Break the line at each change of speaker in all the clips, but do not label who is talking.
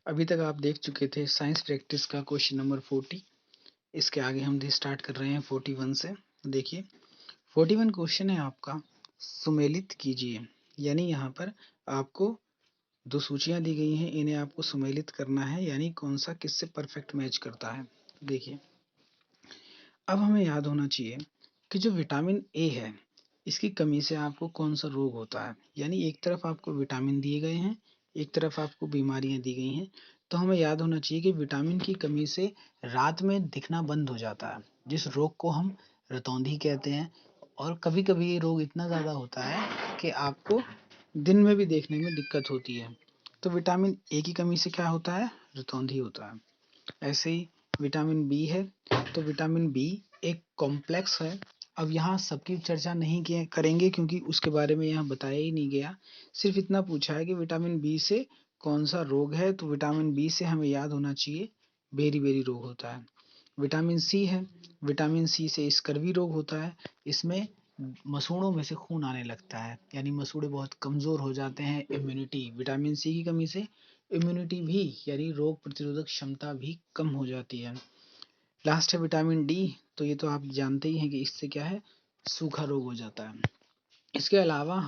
अभी तक आप देख चुके थे साइंस प्रैक्टिस का क्वेश्चन नंबर 40। इसके आगे हम स्टार्ट कर रहे हैं 41 से। देखिए 41 क्वेश्चन है आपका, सुमेलित कीजिए। यानी यहाँ पर आपको दो सूचियां दी गई हैं, इन्हें आपको सुमेलित करना है, यानी कौन सा किससे परफेक्ट मैच करता है। देखिए अब हमें याद होना चाहिए कि जो विटामिन ए है, इसकी कमी से आपको कौन सा रोग होता है। यानी एक तरफ आपको विटामिन दिए गए हैं, एक तरफ आपको बीमारियां दी गई हैं। तो हमें याद होना चाहिए कि विटामिन की कमी से रात में दिखना बंद हो जाता है, जिस रोग को हम रतौंधी कहते हैं। और कभी कभी ये रोग इतना ज़्यादा होता है कि आपको दिन में भी देखने में दिक्कत होती है। तो विटामिन ए की कमी से क्या होता है, रतौंधी होता है। ऐसे ही विटामिन बी है, तो विटामिन बी एक कॉम्प्लेक्स है। अब यहाँ सबकी चर्चा नहीं करेंगे क्योंकि उसके बारे में यहाँ बताया ही नहीं गया। सिर्फ इतना पूछा है कि विटामिन बी से कौन सा रोग है, तो विटामिन बी से हमें याद होना चाहिए बेरी बेरी रोग होता है। विटामिन सी है, विटामिन सी से स्कर्वी रोग होता है। इसमें मसूड़ों में से खून आने लगता है, यानी मसूड़े बहुत कमजोर हो जाते हैं। इम्यूनिटी, विटामिन सी की कमी से इम्यूनिटी भी यानी रोग प्रतिरोधक क्षमता भी कम हो जाती है। लास्ट है विटामिन डी, तो ये तो आप जानते ही हैं कि इससे क्या है, सूखा रोग हो जाता है। इसके अलावा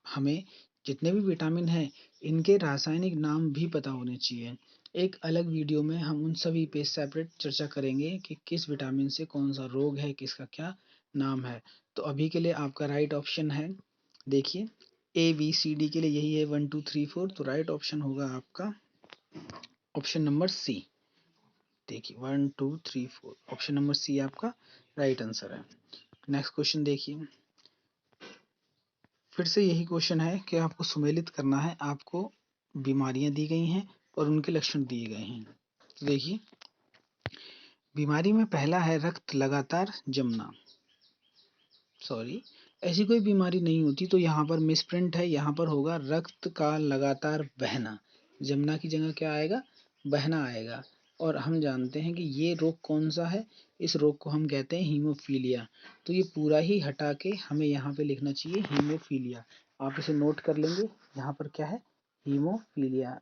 हमें जितने भी विटामिन हैं, इनके रासायनिक नाम भी पता होने चाहिए। एक अलग वीडियो में हम उन सभी पे सेपरेट चर्चा करेंगे कि किस विटामिन से कौन सा रोग है, किसका क्या नाम है। तो अभी के लिए आपका राइट ऑप्शन है, देखिए ए बी सी डी के लिए यही है 1 2 3 4। तो राइट ऑप्शन होगा आपका ऑप्शन नंबर सी। देखिए 1 2 3 4, ऑप्शन नंबर सी आपका राइट आंसर है। नेक्स्ट क्वेश्चन देखिए, फिर से यही क्वेश्चन है कि आपको सुमेलित करना है। आपको बीमारियां दी गई हैं और उनके लक्षण दिए गए हैं। तो देखिए बीमारी में पहला है रक्त लगातार जमना। सॉरी, ऐसी कोई बीमारी नहीं होती, तो यहाँ पर मिसप्रिंट है। यहाँ पर होगा रक्त का लगातार बहना। जमना की जगह क्या आएगा, बहना आएगा। और हम जानते हैं कि ये रोग कौन सा है, इस रोग को हम कहते हैं हीमोफीलिया। तो ये पूरा ही हटा के हमें यहाँ पे लिखना चाहिए हीमोफीलिया। आप इसे नोट कर लेंगे, यहाँ पर क्या है, हीमोफीलिया,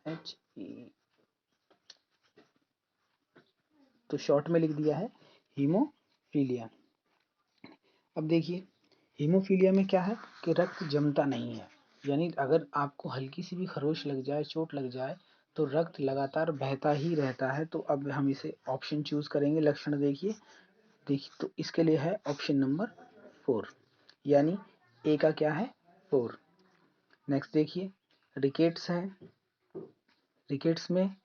तो शॉर्ट में लिख दिया है हीमोफीलिया। अब देखिए हीमोफीलिया में क्या है कि रक्त जमता नहीं है। यानी अगर आपको हल्की सी भी खरोच लग जाए, चोट लग जाए, तो रक्त लगातार बहता ही रहता है। तो अब हम इसे ऑप्शन चूज करेंगे। लक्षण देखिए, तो इसके लिए है ऑप्शन नंबर 4, यानी ए का क्या है, 4। नेक्स्ट देखिए रिकेट्स है, रिकेट्स में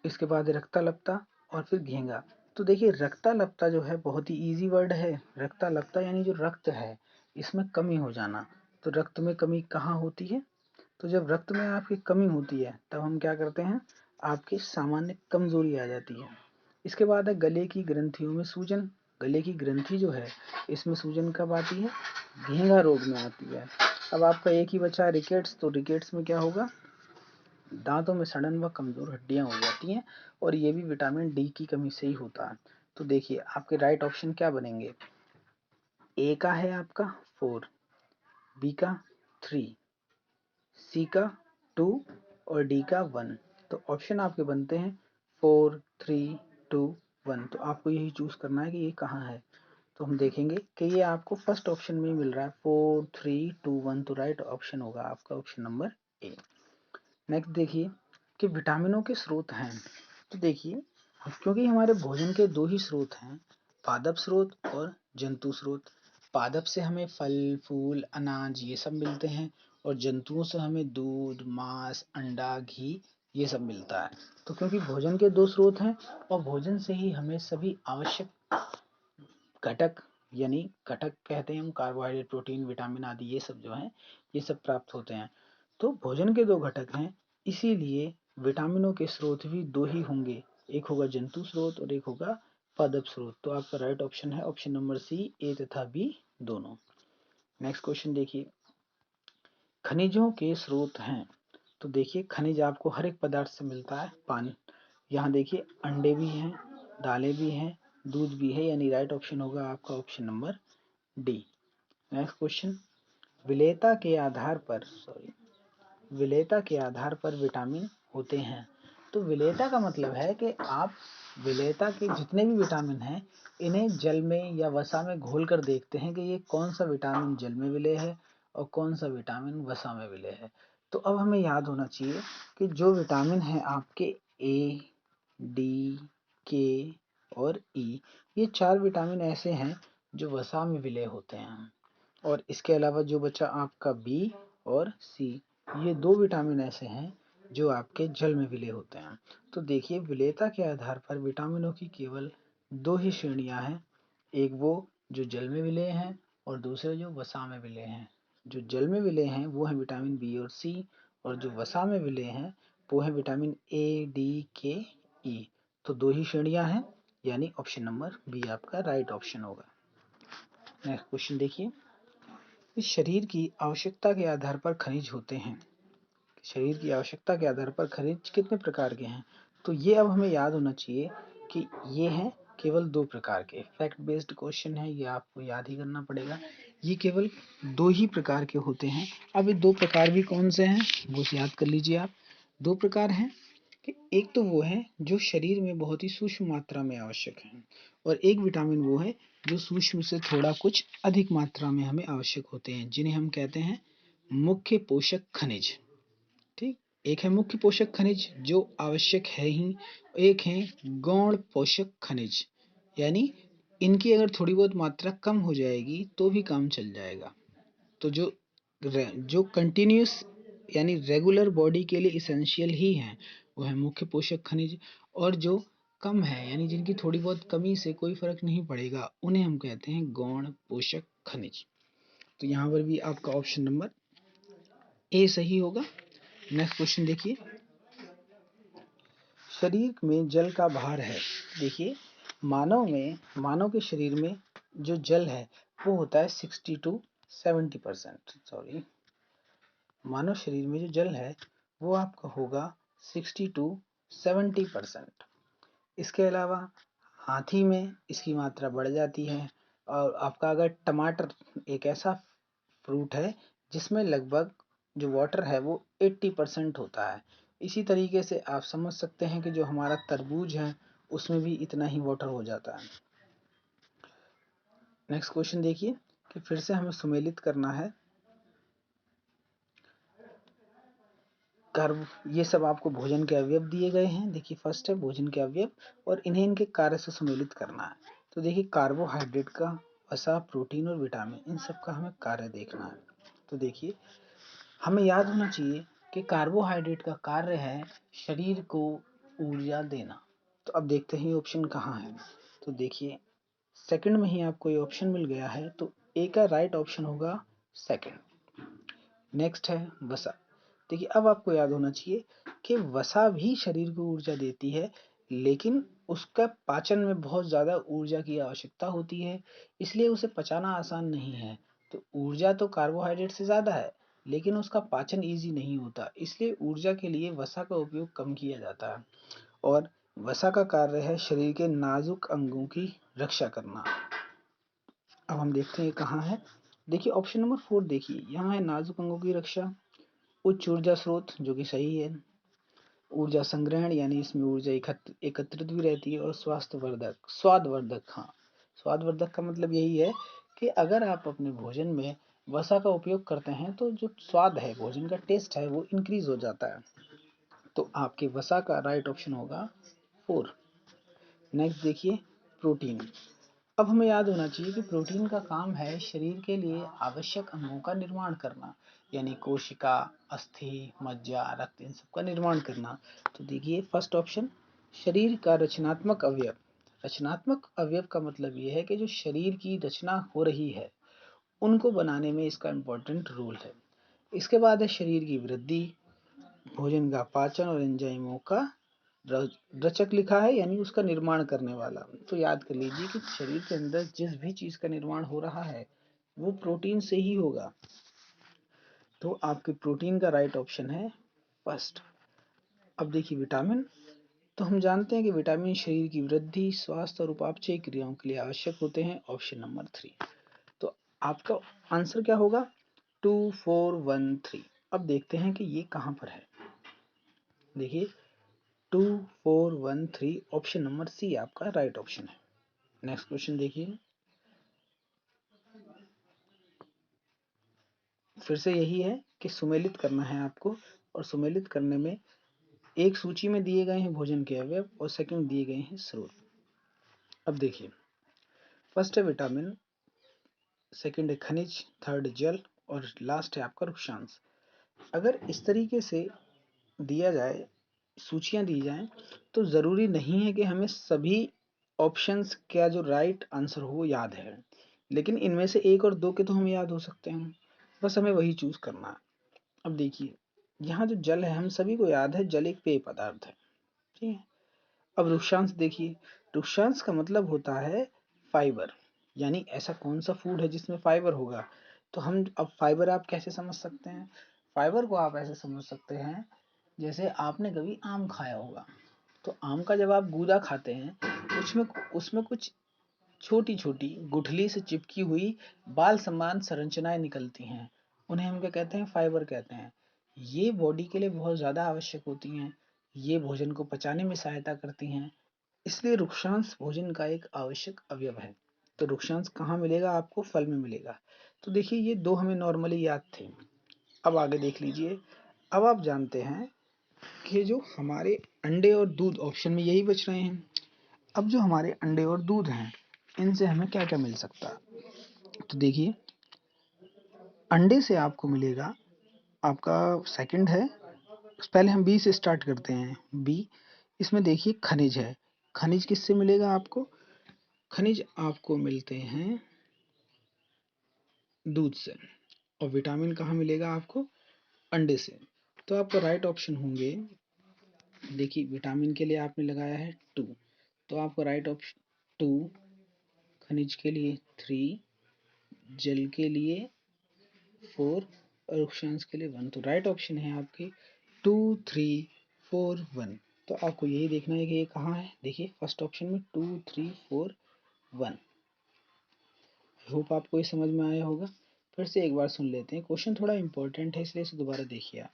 इसके बाद रक्तालपता और फिर घेंगा। तो देखिए रक्तालपता जो है बहुत ही इजी वर्ड है। रक्तालपता यानी जो रक्त है इसमें कमी हो जाना। तो रक्त में कमी कहाँ होती है, तो जब रक्त में आपकी कमी होती है तब हम क्या करते हैं, आपकी सामान्य कमजोरी आ जाती है। इसके बाद है गले की ग्रंथियों में सूजन। गले की ग्रंथि जो है इसमें सूजन कब आती है, घेंगा रोग में आती है। अब आपका एक ही बचा रिकेट्स, तो रिकेट्स में क्या होगा, दांतों में सड़न व कमजोर हड्डियां हो जाती हैं। और ये भी विटामिन डी की कमी से ही होता है। तो देखिए आपके राइट ऑप्शन क्या बनेंगे, ए का है आपका 4, बी का 3, सी का 2 और डी का 1। तो ऑप्शन आपके बनते हैं 4 3 2 1। तो आपको यही चूज करना है कि ये कहाँ है। तो हम देखेंगे कि ये आपको फर्स्ट ऑप्शन में मिल रहा है 4 3 2 1। तो राइट ऑप्शन होगा आपका ऑप्शन नंबर ए। नेक्स्ट देखिए कि विटामिनों के स्रोत हैं। तो देखिए क्योंकि हमारे भोजन के दो ही स्रोत हैं, पादप स्रोत और जंतु स्रोत। पादप से हमें फल फूल अनाज ये सब मिलते हैं, और जंतुओं से हमें दूध मांस अंडा घी ये सब मिलता है। तो क्योंकि भोजन के दो स्रोत हैं और भोजन से ही हमें सभी आवश्यक घटक, यानी घटक कहते हैं हम कार्बोहाइड्रेट प्रोटीन विटामिन आदि ये सब जो हैं ये सब प्राप्त होते हैं। तो भोजन के दो घटक हैं, इसीलिए विटामिनों के स्रोत भी दो ही होंगे, एक होगा जंतु स्रोत और एक होगा पादप स्रोत। तो आपका राइट ऑप्शन है ऑप्शन नंबर सी, ए तथा बी दोनों। नेक्स्ट क्वेश्चन देखिए, खनिजों के स्रोत हैं। तो देखिए खनिज आपको हर एक पदार्थ से मिलता है। पानी, यहाँ देखिए अंडे भी हैं, दालें भी हैं, दूध भी है, यानी राइट ऑप्शन होगा आपका option number D. Next question, विलेयता के आधार पर विटामिन होते हैं। तो विलेयता का मतलब है कि आप विलेयता के जितने भी विटामिन हैं इन्हें जल में या वसा में घोल कर देखते हैं कि ये कौन सा विटामिन जल में विलेय है और कौन सा विटामिन वसा में विलेय है। तो अब हमें याद होना चाहिए कि जो विटामिन है आपके ए, डी, के और ई, ये 4 विटामिन ऐसे हैं जो वसा में विलेय होते हैं। और इसके अलावा जो बचा आपका बी और सी, ये 2 विटामिन ऐसे हैं जो आपके जल में विलेय होते हैं। तो देखिए विलेयता के आधार पर विटामिनों की केवल 2 ही श्रेणियां हैं, एक वो जो जल में विलेय हैं और दूसरे जो वसा में विलेय हैं। जो जल में विलेय हैं वो है विटामिन बी और सी, और जो वसा में विलेय हैं वो है विटामिन ए, डी, के, ई। तो 2 ही श्रेणियां हैं, यानी ऑप्शन नंबर बी आपका राइट ऑप्शन होगा। नेक्स्ट क्वेश्चन देखिए, इस शरीर की आवश्यकता के आधार पर खनिज होते हैं। शरीर की आवश्यकता के आधार पर खनिज कितने प्रकार के हैं? तो ये अब हमें याद होना चाहिए कि ये हैं केवल 2 प्रकार के। फैक्ट बेस्ड क्वेश्चन है, ये आपको याद ही करना पड़ेगा। ये केवल 2 ही प्रकार के होते हैं। अब ये 2 प्रकार भी कौन से हैं वो याद कर लीजिए आप। 2 प्रकार हैं कि एक तो वो है जो शरीर में बहुत ही सूक्ष्म मात्रा में आवश्यक है, और एक विटामिन वो है जो सूक्ष्म से थोड़ा कुछ अधिक मात्रा में हमें आवश्यक होते हैं, जिन्हें हम कहते हैं मुख्य पोषक खनिज। ठीक, एक है मुख्य पोषक खनिज जो आवश्यक है ही, एक है गौण पोषक खनिज, यानी इनकी अगर थोड़ी बहुत मात्रा कम हो जाएगी तो भी काम चल जाएगा। तो जो कंटिन्यूस यानी रेगुलर बॉडी के लिए इसेंशियल ही हैं वो है मुख्य पोषक खनिज, और जो कम है यानी जिनकी थोड़ी बहुत कमी से कोई फर्क नहीं पड़ेगा उन्हें हम कहते हैं गौण पोषक खनिज। तो यहाँ पर भी आपका ऑप्शन नंबर ए सही होगा। नेक्स्ट क्वेश्चन देखिए, शरीर में जल का भार है। देखिए मानव के शरीर में जो जल है वो होता है 60 to 70%। सॉरी, मानव शरीर में जो जल है वो आपका होगा 60 to 70%। इसके अलावा हाथी में इसकी मात्रा बढ़ जाती है, और आपका अगर टमाटर एक ऐसा फ्रूट है जिसमें लगभग जो वाटर है वो 80% होता है। इसी तरीके से आप समझ सकते हैं कि जो हमारा तरबूज है उसमें भी इतना ही वाटर हो जाता है। नेक्स्ट क्वेश्चन देखिए कि फिर से हमें सुमेलित करना है कर्व। ये सब आपको भोजन के अवयव दिए गए हैं। देखिए फर्स्ट है भोजन के अवयव, और इन्हें इनके कार्य से सुमेलित करना है। तो देखिए कार्बोहाइड्रेट का, वसा, प्रोटीन और विटामिन, इन सब का हमें कार्य देखना है। तो देखिए हमें याद होना चाहिए कि कार्बोहाइड्रेट का कार्य है शरीर को ऊर्जा देना। तो अब देखते हैं ऑप्शन कहाँ है। तो देखिए सेकंड में ही आपको ये ऑप्शन मिल गया है, तो ए का राइट ऑप्शन होगा सेकंड। नेक्स्ट है वसा। देखिए अब आपको याद होना चाहिए कि वसा भी शरीर को ऊर्जा देती है, लेकिन उसका पाचन में बहुत ज़्यादा ऊर्जा की आवश्यकता होती है, इसलिए उसे पचाना आसान नहीं है। तो ऊर्जा तो कार्बोहाइड्रेट से ज़्यादा है, लेकिन उसका पाचन ईजी नहीं होता, इसलिए ऊर्जा के लिए वसा का उपयोग कम किया जाता है। और वसा का कार्य है शरीर के नाजुक अंगों की रक्षा करना। अब हम देखते हैं कहाँ है। देखिए ऑप्शन नंबर 4 देखिए, यहाँ है नाजुक अंगों की रक्षा, उच्च ऊर्जा स्रोत जो कि सही है, ऊर्जा संग्रहण यानी इसमें ऊर्जा एकत्रित भी रहती है, और स्वास्थ्यवर्धक, स्वादवर्धक। हाँ, स्वादवर्धक का मतलब यही है कि अगर आप अपने भोजन में वसा का उपयोग करते हैं तो जो स्वाद है, भोजन का टेस्ट है, वो इंक्रीज हो जाता है। तो आपके वसा का राइट ऑप्शन होगा 4। नेक्स्ट देखिए प्रोटीन। अब हमें याद होना चाहिए कि प्रोटीन का काम है शरीर के लिए आवश्यक अंगों का निर्माण करना, यानी कोशिका, अस्थि, मज्जा, रक्त, इन सब का निर्माण करना। तो देखिए फर्स्ट ऑप्शन, शरीर का रचनात्मक अवयव। रचनात्मक अवयव का मतलब ये है कि जो शरीर की रचना हो रही है उनको बनाने में इसका इम्पोर्टेंट रोल है। इसके बाद है शरीर की वृद्धि, भोजन का पाचन और एंजाइमों का रचक लिखा है, यानी उसका निर्माण करने वाला। तो याद कर लीजिए कि शरीर के अंदर जिस भी चीज का निर्माण हो रहा है वो प्रोटीन से ही होगा। तो आपके प्रोटीन का राइट ऑप्शन है फर्स्ट। अब देखिए विटामिन। तो हम जानते हैं कि विटामिन शरीर की वृद्धि, स्वास्थ्य और उपापचय क्रियाओं के लिए आवश्यक होते हैं, ऑप्शन नंबर 3। तो आपका आंसर क्या होगा? 2 4 1 3। अब देखते हैं कि ये कहाँ पर है। देखिए 2413 ऑप्शन नंबर सी आपका राइट ऑप्शन है। नेक्स्ट क्वेश्चन देखिए, फिर से यही है कि सुमेलित करना है आपको, और सुमेलित करने में एक सूची में दिए गए हैं भोजन के अवयव और सेकंड दिए गए हैं स्रोत। अब देखिए, फर्स्ट है विटामिन, सेकंड है खनिज, थर्ड जल और लास्ट है आपका रुक्षांश। अगर इस तरीके से दिया जाए, सूचियां दी जाएं, तो जरूरी नहीं है कि हमें सभी ऑप्शंस का जो राइट आंसर हो वो याद है, लेकिन इनमें से एक और दो के तो हमें याद हो सकते हैं, बस हमें वही चूज करना है। अब देखिए, यहाँ जो जल है हम सभी को याद है, जल एक पेय पदार्थ है, ठीक है। अब रुक्षांश देखिए, रुक्षांश का मतलब होता है फाइबर, यानी ऐसा कौन सा फूड है जिसमें फाइबर होगा। तो हम अब फाइबर आप कैसे समझ सकते हैं, फाइबर को आप ऐसे समझ सकते हैं जैसे आपने कभी आम खाया होगा, तो आम का जब आप गूदा खाते हैं उसमें उसमें कुछ छोटी छोटी गुठली से चिपकी हुई बाल समान संरचनाएं निकलती हैं, उन्हें हम क्या कहते हैं, फाइबर कहते हैं। ये बॉडी के लिए बहुत ज़्यादा आवश्यक होती हैं, ये भोजन को पचाने में सहायता करती हैं, इसलिए रुक्षांश भोजन का एक आवश्यक अवयव है। तो रुक्षांश कहाँ मिलेगा आपको, फल में मिलेगा। तो देखिए ये दो हमें नॉर्मली याद थे। अब आगे देख लीजिए, अब आप जानते हैं कि जो हमारे अंडे और दूध ऑप्शन में यही बच रहे हैं। अब जो हमारे अंडे और दूध हैं, इनसे हमें क्या क्या मिल सकता है। तो देखिए, अंडे से आपको मिलेगा, आपका सेकंड है, पहले हम बी से स्टार्ट करते हैं। बी, इसमें देखिए खनिज है, खनिज किससे मिलेगा आपको, खनिज आपको मिलते हैं दूध से। और विटामिन कहाँ मिलेगा आपको, अंडे से। तो आपका राइट ऑप्शन होंगे, देखिए विटामिन के लिए आपने लगाया है 2, तो आपका राइट ऑप्शन 2, खनिज के लिए 3, जल के लिए 4 और रुक्षांश के लिए 1। तो राइट ऑप्शन है आपके 2 3 4 1। तो आपको यही देखना है कि ये कहाँ है। देखिए फर्स्ट ऑप्शन में 2 3 4 1। होप आपको ये समझ में आया होगा। फिर से एक बार सुन लेते हैं, क्वेश्चन थोड़ा इंपॉर्टेंट है इसलिए इसे दोबारा देखिए आप।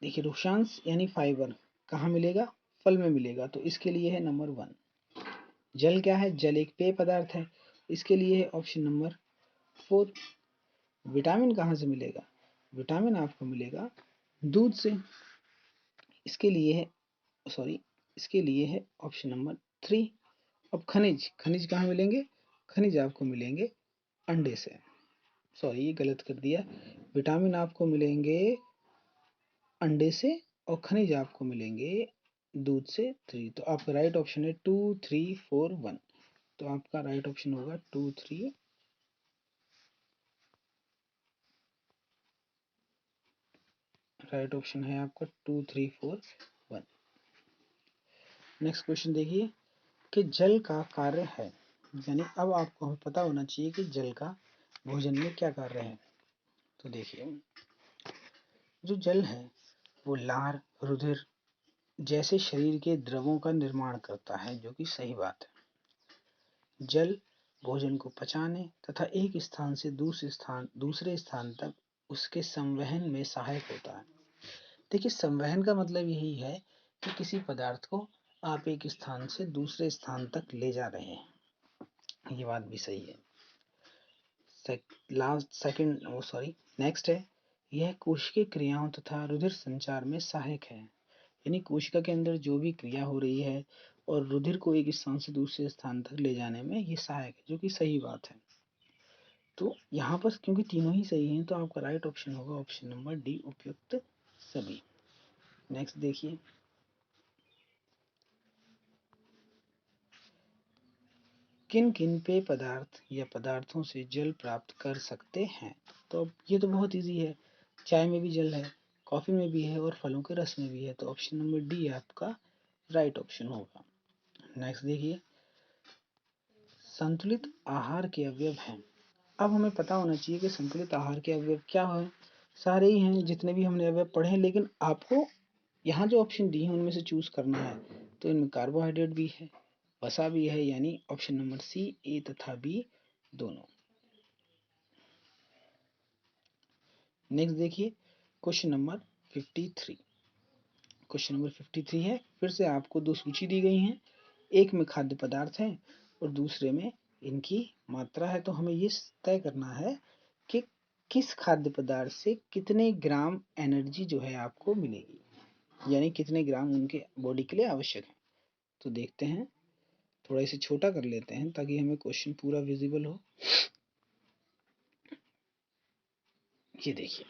देखिए रुक्षांश यानी फाइबर कहाँ मिलेगा, फल में मिलेगा, तो इसके लिए है नंबर 1। जल क्या है, जल एक पेय पदार्थ है, इसके लिए है ऑप्शन नंबर 4। विटामिन कहाँ से मिलेगा, विटामिन आपको मिलेगा दूध से, इसके लिए है सॉरी इसके लिए है ऑप्शन नंबर 3। अब खनिज, खनिज कहाँ मिलेंगे, खनिज आपको मिलेंगे अंडे से, सॉरी ये गलत कर दिया, विटामिन आपको मिलेंगे अंडे से और खनिज आपको मिलेंगे दूध से 3। तो आपका राइट ऑप्शन है 2 3 4 1। तो आपका राइट ऑप्शन होगा 2 3, राइट ऑप्शन है आपका 2 3 4 1। नेक्स्ट क्वेश्चन देखिए कि जल का कार्य है, यानी अब आपको हमें पता होना चाहिए कि जल का भोजन में क्या कार्य है। तो देखिए, जो जल है वो लार, रुधिर जैसे शरीर के द्रवों का निर्माण करता है, जो कि सही बात है। जल भोजन को पचाने तथा एक स्थान से दूसरे स्थान तक उसके संवहन में सहायक होता है। देखिए संवहन का मतलब यही है कि किसी पदार्थ को आप एक स्थान से दूसरे स्थान तक ले जा रहे हैं, ये बात भी सही है। नेक्स्ट है, यह कोशिकीय क्रियाओं तथा रुधिर संचार में सहायक है, यानी कोशिका के अंदर जो भी क्रिया हो रही है और रुधिर को एक स्थान से दूसरे स्थान तक ले जाने में ये सहायक है, जो कि सही बात है। तो यहाँ पर क्योंकि तीनों ही सही हैं, तो आपका राइट ऑप्शन होगा ऑप्शन नंबर डी, उपयुक्त सभी। नेक्स्ट देखिए, किन किन पेय पदार्थ या पदार्थों से जल प्राप्त कर सकते हैं। तो ये तो बहुत इजी है, चाय में भी जल है, कॉफी में भी है और फलों के रस में भी है, तो ऑप्शन नंबर डी आपका राइट ऑप्शन होगा। नेक्स्ट देखिए, संतुलित आहार के अवयव हैं। अब हमें पता होना चाहिए कि संतुलित आहार के अवयव क्या है। सारे ही हैं जितने भी हमने अवयव पढ़े हैं, लेकिन आपको यहाँ जो ऑप्शन दी है उनमें से चूज करना है। तो इनमें कार्बोहाइड्रेट भी है, वसा भी है, यानी ऑप्शन नंबर सी, ए तथा बी दोनों। नेक्स्ट देखिए क्वेश्चन नंबर 53, क्वेश्चन नंबर 53 है। फिर से आपको दो सूची दी गई हैं, एक में खाद्य पदार्थ है और दूसरे में इनकी मात्रा है। तो हमें ये तय करना है कि किस खाद्य पदार्थ से कितने ग्राम एनर्जी जो है आपको मिलेगी, यानी कितने ग्राम उनके बॉडी के लिए आवश्यक है। तो देखते हैं, थोड़ा इसे छोटा कर लेते हैं ताकि हमें क्वेश्चन पूरा विजिबल हो। ये देखिए,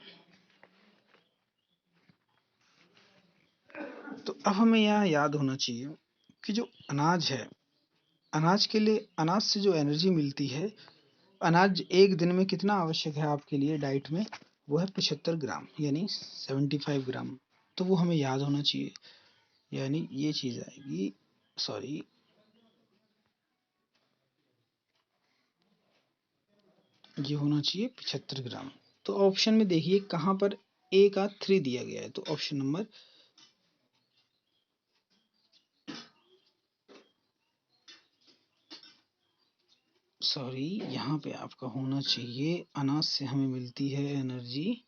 तो अब हमें यहाँ याद होना चाहिए कि जो अनाज है, अनाज के लिए, अनाज से जो एनर्जी मिलती है, अनाज एक दिन में कितना आवश्यक है आपके लिए डाइट में, वो है 75 ग्राम यानी 75 ग्राम। तो वो हमें याद होना चाहिए, यानी ये चीज आएगी, सॉरी, ये होना चाहिए 75 ग्राम। तो ऑप्शन में देखिए कहाँ पर ए का 3 दिया गया है, तो ऑप्शन नंबर सॉरी यहाँ पे आपका होना चाहिए, अनाज से हमें मिलती है एनर्जी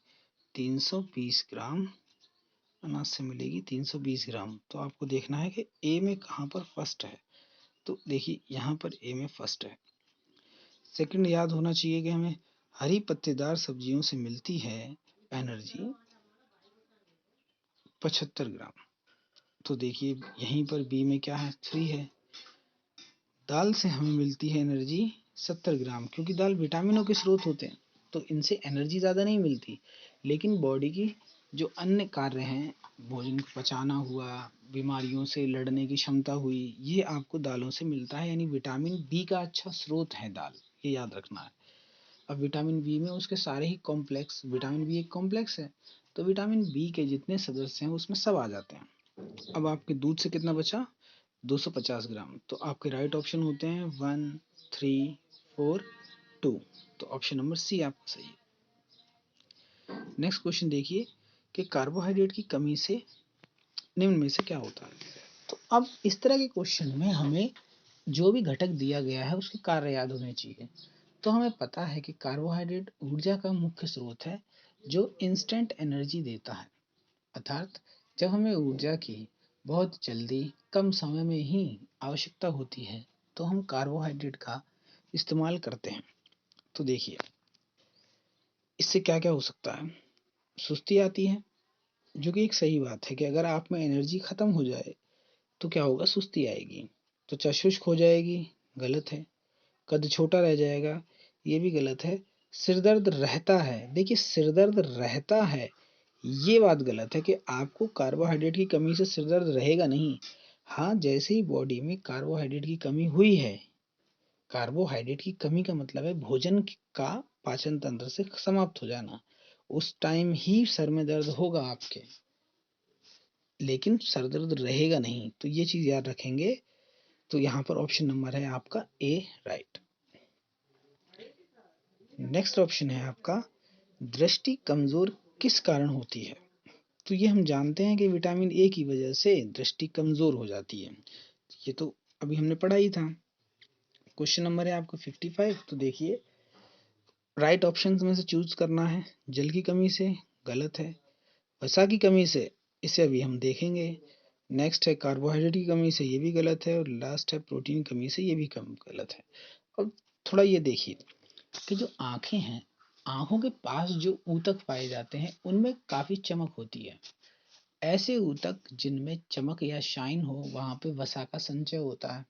320 ग्राम, अनाज से मिलेगी 320 ग्राम। तो आपको देखना है कि ए में कहाँ पर फर्स्ट है। तो देखिए यहाँ पर ए में फर्स्ट है। सेकंड याद होना चाहिए कि हमें हरी पत्तेदार सब्जियों से मिलती है एनर्जी 75 ग्राम। तो देखिए यहीं पर बी में क्या है, 3 है। दाल से हमें मिलती है एनर्जी 70 ग्राम, क्योंकि दाल विटामिनों के स्रोत होते हैं तो इनसे एनर्जी ज़्यादा नहीं मिलती, लेकिन बॉडी की जो अन्य कार्य हैं, भोजन को पचाना हुआ, बीमारियों से लड़ने की क्षमता हुई, ये आपको दालों से मिलता है, यानी विटामिन बी का अच्छा स्रोत है दाल, ये याद रखना है। अब विटामिन बी में उसके सारे ही कॉम्प्लेक्स, विटामिन बी एक कॉम्प्लेक्स है, तो विटामिन बी के जितने सदस्य हैं उसमें सब आ जाते हैं। अब आपके दूध से कितना बचा, 250 ग्राम। तो आपके राइट ऑप्शन होते हैं 1, 3, 4, 2। तो ऑप्शन नंबर सी आपका सही है। नेक्स्ट क्वेश्चन देखिए कि कार्बोहाइड्रेट की कमी से निम्न में से क्या होता है। तो अब इस तरह के क्वेश्चन में हमें जो भी घटक दिया गया है उसके कार्य याद होने चाहिए। तो हमें पता है कि कार्बोहाइड्रेट ऊर्जा का मुख्य स्रोत है जो इंस्टेंट एनर्जी देता है, अर्थात जब हमें ऊर्जा की बहुत जल्दी कम समय में ही आवश्यकता होती है तो हम कार्बोहाइड्रेट का इस्तेमाल करते हैं। तो देखिए इससे क्या क्या हो सकता है, सुस्ती आती है, जो कि एक सही बात है कि अगर आप में एनर्जी खत्म हो जाए तो क्या होगा, सुस्ती आएगी। त्वचा शुष्क हो जाएगी, गलत है। कद छोटा रह जाएगा, ये भी गलत है। सिर दर्द रहता है, देखिए सिर दर्द रहता है ये बात गलत है कि आपको कार्बोहाइड्रेट की कमी से सिर दर्द रहेगा नहीं। हाँ, जैसे ही बॉडी में कार्बोहाइड्रेट की कमी हुई है, कार्बोहाइड्रेट की कमी का मतलब है भोजन का पाचन तंत्र से समाप्त हो जाना, उस टाइम ही सर में दर्द होगा आपके, लेकिन सर दर्द रहेगा नहीं। तो ये चीज याद रखेंगे। तो यहाँ पर ऑप्शन नंबर है आपका ए राइट। नेक्स्ट ऑप्शन है आपका, दृष्टि कमजोर किस कारण होती है। तो ये हम जानते हैं कि विटामिन ए की वजह से दृष्टि कमजोर हो जाती है, ये तो अभी हमने पढ़ा ही था। क्वेश्चन नंबर है आपका 55। तो देखिए राइट ऑप्शन में से चूज करना है। जल की कमी से, गलत है। वसा की कमी से, इसे अभी हम देखेंगे। नेक्स्ट है कार्बोहाइड्रेट की कमी से, ये भी गलत है। और लास्ट है प्रोटीन की कमी से, ये भी कम गलत है। अब थोड़ा ये देखिए कि जो आंखें हैं, आंखों के पास जो ऊतक पाए जाते हैं उनमें काफी चमक होती है। ऐसे ऊतक जिनमें चमक या शाइन हो वहां पे वसा का संचय होता है।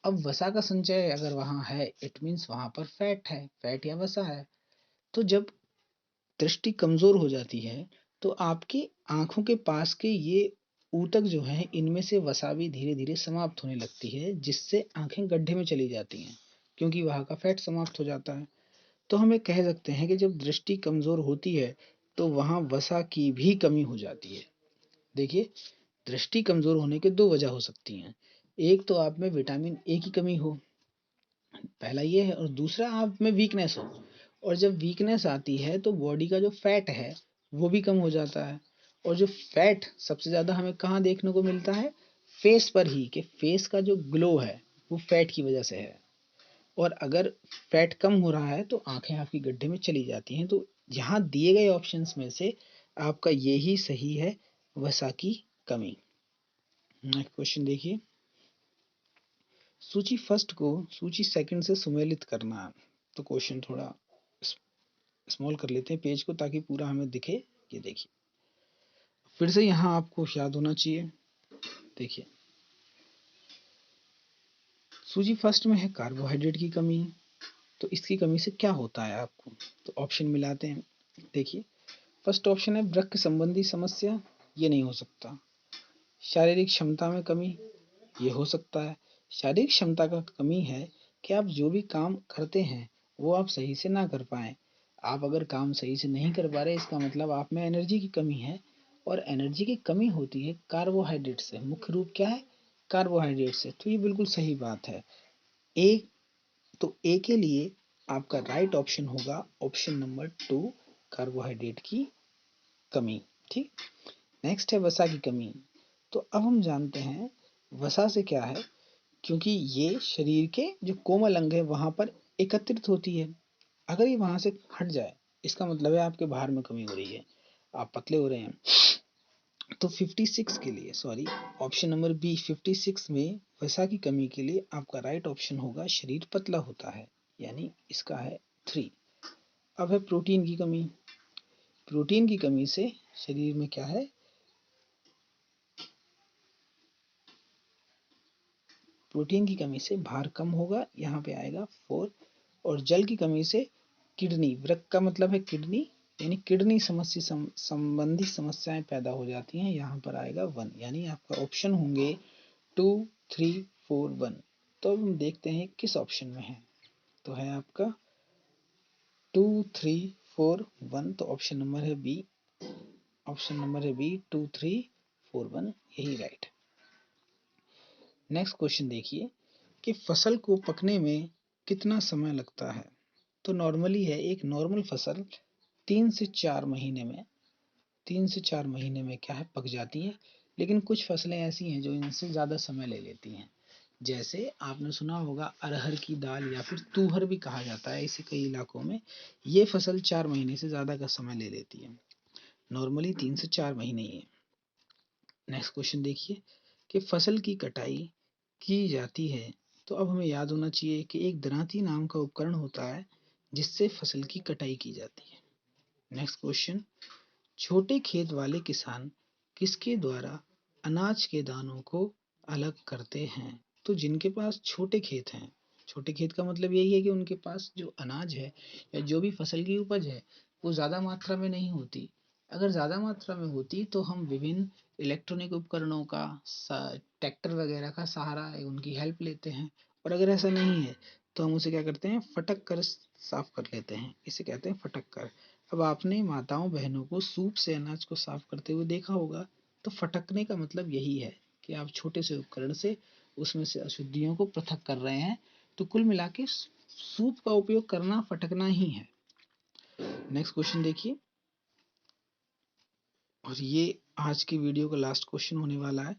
अब वसा का संचय अगर वहां है, इट मीन्स वहां पर फैट है, फैट या वसा है। तो जब दृष्टि कमजोर हो जाती है तो आपकी आंखों के पास के ये ऊतक जो हैं इनमें से वसा भी धीरे धीरे समाप्त होने लगती है, जिससे आंखें गड्ढे में चली जाती हैं, क्योंकि वहां का फैट समाप्त हो जाता है। तो हम ये कह सकते हैं कि जब दृष्टि कमजोर होती है तो वहां वसा की भी कमी हो जाती है। देखिए दृष्टि कमजोर होने के दो वजह हो सकती हैं। एक तो आप में विटामिन ए की कमी हो, पहला ये है, और दूसरा आप में वीकनेस हो। और जब वीकनेस आती है तो बॉडी का जो फैट है वो भी कम हो जाता है। और जो फैट सबसे ज्यादा हमें कहाँ देखने को मिलता है, फेस पर ही, कि फेस का जो ग्लो है वो फैट की वजह से है। और अगर फैट कम हो रहा है तो आंखें आपकी गड्ढे में चली जाती हैं। तो यहाँ दिए गए ऑप्शंस में से आपका यही सही है, वसा की कमी। नेक्स्ट क्वेश्चन देखिए, सूची फर्स्ट को सूची सेकंड से सुमेलित करना। तो क्वेश्चन थोड़ा स्मॉल कर लेते हैं पेज को ताकि पूरा हमें दिखे। ये देखिए, फिर से यहाँ आपको याद होना चाहिए। देखिए, सूची फर्स्ट में है कार्बोहाइड्रेट की कमी, तो इसकी कमी से क्या होता है आपको, तो ऑप्शन मिलाते हैं। देखिए, फर्स्ट ऑप्शन है वृक्क संबंधी समस्या, ये नहीं हो सकता। शारीरिक क्षमता में कमी, ये हो सकता है। शारीरिक क्षमता का कमी है कि आप जो भी काम करते हैं वो आप सही से ना कर पाए। आप अगर काम सही से नहीं कर पा रहे, इसका मतलब आप में एनर्जी की कमी है, और एनर्जी की कमी होती है कार्बोहाइड्रेट से। मुख्य रूप क्या है, कार्बोहाइड्रेट से। तो ये बिल्कुल सही बात है। ए, तो ए के लिए आपका राइट ऑप्शन होगा ऑप्शन नंबर 2, कार्बोहाइड्रेट की कमी। ठीक। नेक्स्ट है वसा की कमी। तो अब हम जानते हैं वसा से क्या है, क्योंकि ये शरीर के जो कोमल अंग है वहां पर एकत्रित होती है। अगर ये वहां से हट जाए, इसका मतलब है आपके भार में कमी हो रही है, आप पतले हो रहे हैं। तो 56 के लिए, सॉरी, ऑप्शन नंबर बी 56 में वसा की कमी के लिए आपका राइट ऑप्शन होगा शरीर पतला होता है, यानी इसका है 3। अब है प्रोटीन की कमी। प्रोटीन की कमी से शरीर में क्या है, प्रोटीन की कमी से भार कम होगा, यहाँ पे आएगा 4। और जल की कमी से किडनी, वृक्क का मतलब है किडनी, यानी किडनी समस्या संबंधी समस्याएं पैदा हो जाती हैं, यहाँ पर आएगा 1। यानी आपका ऑप्शन होंगे 2, 3, 4, 1। तो अब हम देखते हैं किस ऑप्शन में है। तो है आपका 2, 3, 4, 1। तो ऑप्शन नंबर है बी, ऑप्शन नंबर है बी 2, 3, 4, 1, यही राइट। नेक्स्ट क्वेश्चन देखिए कि फसल को पकने में कितना समय लगता है। तो नॉर्मली है, एक नॉर्मल फसल 3 से 4 महीने में, 3 से 4 महीने में क्या है, पक जाती है। लेकिन कुछ फसलें ऐसी हैं जो इनसे ज़्यादा समय ले लेती हैं। जैसे आपने सुना होगा अरहर की दाल, या फिर तूहर भी कहा जाता है इसे कई इलाकों में। ये फसल 4 महीने से ज़्यादा का समय ले लेती है। नॉर्मली 3 से 4 महीने ही है। नेक्स्ट क्वेश्चन देखिए कि फसल की कटाई की जाती है। तो अब हमें याद होना चाहिए कि एक दरांती नाम का उपकरण होता है जिससे फसल की कटाई की जाती है। नेक्स्ट क्वेश्चन, छोटे खेत वाले किसान किसके द्वारा अनाज के दानों को अलग करते हैं। तो जिनके पास छोटे खेत हैं, छोटे खेत का मतलब यही है कि उनके पास जो अनाज है या जो भी फसल की उपज है वो ज़्यादा मात्रा में नहीं होती। अगर ज़्यादा मात्रा में होती तो हम विभिन्न इलेक्ट्रॉनिक उपकरणों का, ट्रैक्टर वगैरह का सहारा, उनकी हेल्प लेते हैं। और अगर ऐसा नहीं है तो हम उसे क्या करते हैं, फटक कर साफ कर लेते हैं, इसे कहते हैं फटक कर। अब आपने माताओं बहनों को सूप से अनाज को साफ करते हुए देखा होगा। तो फटकने का मतलब यही है कि आप छोटे से उपकरण से उसमें से अशुद्धियों को पृथक कर रहे हैं। तो कुल मिला के सूप का उपयोग करना फटकना ही है। नेक्स्ट क्वेश्चन देखिए, और ये आज की वीडियो का लास्ट क्वेश्चन होने वाला है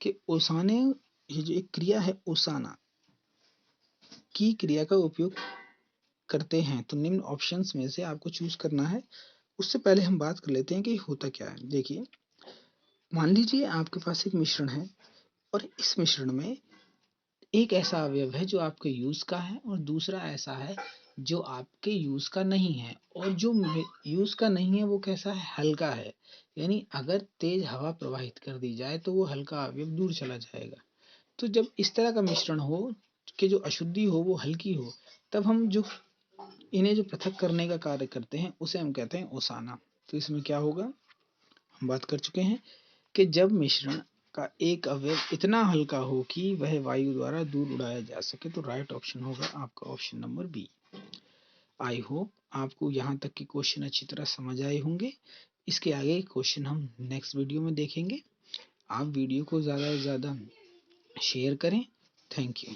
कि ओसाने, ये जो एक क्रिया है ओसाना की क्रिया का उपयोग करते हैं। तो निम्न ऑप्शंस में से आपको चूज करना है। उससे पहले हम बात कर लेते हैं कि होता क्या है। देखिए, मान लीजिए आपके पास एक मिश्रण है, और इस मिश्रण में एक ऐसा अवयव है जो आपके यूज का है, और दूसरा ऐसा है जो आपके यूज का नहीं है। और जो यूज का नहीं है वो कैसा है, हल्का है। यानी अगर तेज हवा प्रवाहित कर दी जाए तो वो हल्का अवयव दूर चला जाएगा। तो जब इस तरह का मिश्रण हो कि जो अशुद्धि हो वो हल्की हो, तब हम जो इन्हें जो पृथक करने का कार्य करते हैं उसे हम कहते हैं ओसाना। तो इसमें क्या होगा, हम बात कर चुके हैं कि जब मिश्रण का एक अवयव इतना हल्का हो कि वह वायु द्वारा दूर उड़ाया जा सके। तो राइट ऑप्शन होगा आपका option number B. I hope आपको यहाँ तक के क्वेश्चन अच्छी तरह समझ आए होंगे। इसके आगे क्वेश्चन हम नेक्स्ट वीडियो में देखेंगे। आप वीडियो को ज़्यादा से ज़्यादा शेयर करें। Thank you.